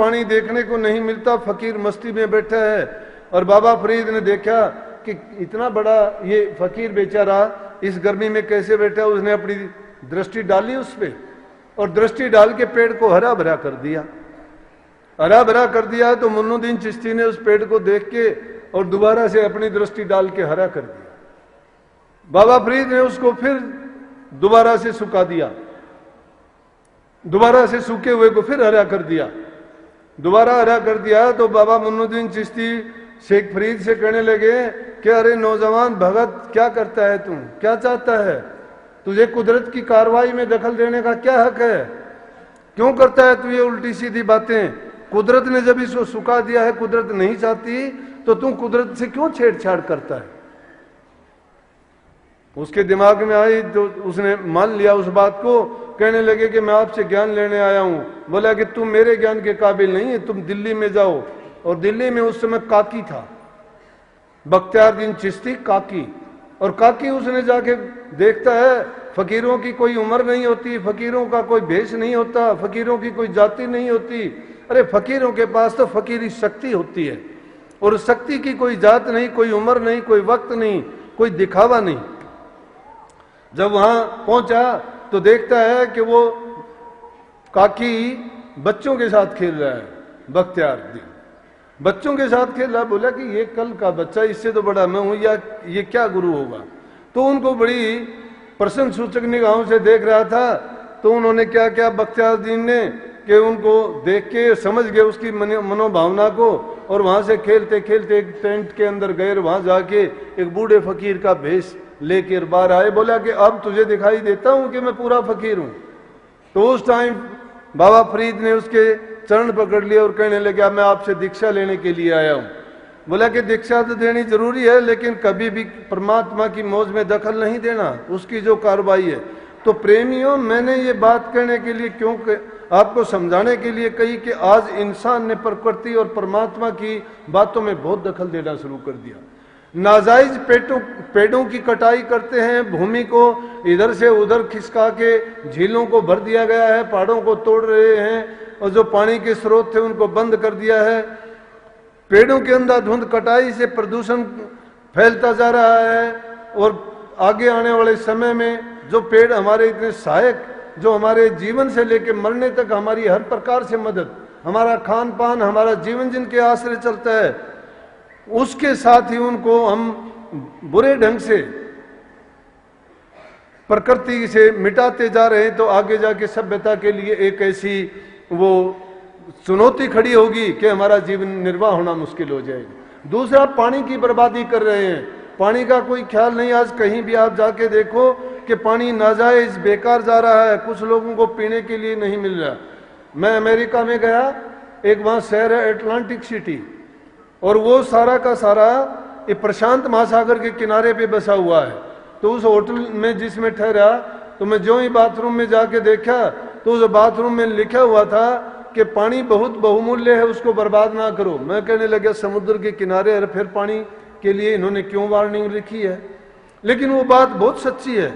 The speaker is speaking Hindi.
पानी देखने को नहीं मिलता, फकीर मस्ती में बैठा है। और बाबा फरीद ने देखा कि इतना बड़ा ये फकीर बेचारा इस गर्मी में कैसे बैठा। उसने अपनी दृष्टि डाली उस पे और दृष्टि डाल के पेड़ को हरा भरा कर दिया। हरा भरा कर दिया तो मुन्नुद्दीन चिश्ती ने उस पेड़ को देख के और दोबारा से अपनी दृष्टि डाल के हरा कर दिया। बाबा फरीद ने उसको फिर दोबारा से सुखा दिया, दोबारा से सूखे हुए को फिर हरा कर दिया, दोबारा हरा कर दिया। तो बाबा मुन्नुद्दीन चिश्ती शेख फरीद से कहने लगे कि अरे नौजवान भगत, क्या करता है तू, क्या चाहता है, तुझे कुदरत की कार्रवाई में दखल देने का क्या हक है, क्यों करता है तू ये उल्टी सीधी बातें। कुदरत ने जब इसको सुखा दिया है, कुदरत नहीं चाहती, तो तू कुदरत से क्यों छेड़छाड़ करता है। उसके दिमाग में आई तो उसने मान लिया उस बात को। कहने लगे कि मैं आपसे ज्ञान लेने आया हूं। बोला कि तुम मेरे ज्ञान के काबिल नहीं है, तुम दिल्ली में जाओ। और दिल्ली में उस समय काकी था, बख्तियारुद्दीन चिश्ती काकी। और काकी उसने जाके देखता है फकीरों की कोई उम्र नहीं होती, फकीरों का कोई भेष नहीं होता, फकीरों की कोई जाति नहीं होती। अरे फकीरों के पास तो फकीरी शक्ति होती है, और शक्ति की कोई जात नहीं, कोई उम्र नहीं, कोई वक्त नहीं, कोई दिखावा नहीं। जब वहां पहुंचा तो देखता है कि वो काकी बच्चों के साथ खेल रहा है। बख्तियारुद्दीन बच्चों के साथ खेल रहा। बोला कि ये कल का बच्चा, इससे तो बड़ा मैं हूं, या ये क्या गुरु होगा। तो उनको बड़ी प्रश्न सूचक निगाहों से देख रहा था। तो उन्होंने क्या किया बख्तियारुद्दीन ने कि उनको देख के समझ गए उसकी मनोभावना को, और वहां से खेलते खेलते एक टेंट के अंदर गए। वहां जाके एक बूढ़े फकीर का भेष लेकर बाहर आए। बोला कि अब तुझे दिखाई देता हूं कि मैं पूरा फकीर हूं। तो उस टाइम बाबा फरीद ने उसके चरण पकड़ लिए और कहने लगे मैं आपसे दीक्षा लेने के लिए आया हूं। बोला कि दीक्षा तो देनी जरूरी है, लेकिन कभी भी परमात्मा की मौज में दखल नहीं देना, उसकी जो कार्रवाई है। तो प्रेमियों, मैंने ये बात कहने के लिए क्यों आपको समझाने के लिए कही कि आज इंसान ने प्रकृति और परमात्मा की बातों में बहुत दखल देना शुरू कर दिया। नाजायज पेड़ों की कटाई करते हैं, भूमि को इधर से उधर खिसका के झीलों को भर दिया गया है, पहाड़ों को तोड़ रहे हैं, और जो पानी के स्रोत थे उनको बंद कर दिया है। पेड़ों के अंधाधुंध कटाई से प्रदूषण फैलता जा रहा है। और आगे आने वाले समय में जो पेड़ हमारे इतने सहायक, जो हमारे जीवन से लेकर मरने तक हमारी हर प्रकार से मदद, हमारा खान पान, हमारा जीवन जिनके आश्रय चलता है, उसके साथ ही उनको हम बुरे ढंग से प्रकृति से मिटाते जा रहे हैं। तो आगे जाके सभ्यता के लिए एक ऐसी वो चुनौती खड़ी होगी कि हमारा जीवन निर्वाह होना मुश्किल हो जाएगा। दूसरा, पानी की बर्बादी कर रहे हैं, पानी का कोई ख्याल नहीं। आज कहीं भी आप जाके देखो कि पानी नाजायज बेकार जा रहा है, कुछ लोगों को पीने के लिए नहीं मिल रहा। मैं अमेरिका में गया, एक वहां शहर है अटलांटिक सिटी, और वो सारा का सारा ये प्रशांत महासागर के किनारे पे बसा हुआ है। तो उस होटल में जिसमें ठहरा, तो मैं जो ही बाथरूम में जाके देखा तो उस बाथरूम में लिखा हुआ था कि पानी बहुत बहुमूल्य है, उसको बर्बाद ना करो। मैं कहने लगा समुद्र के किनारे, और फिर पानी के लिए इन्होंने क्यों वार्निंग लिखी है। लेकिन वो बात बहुत सच्ची है।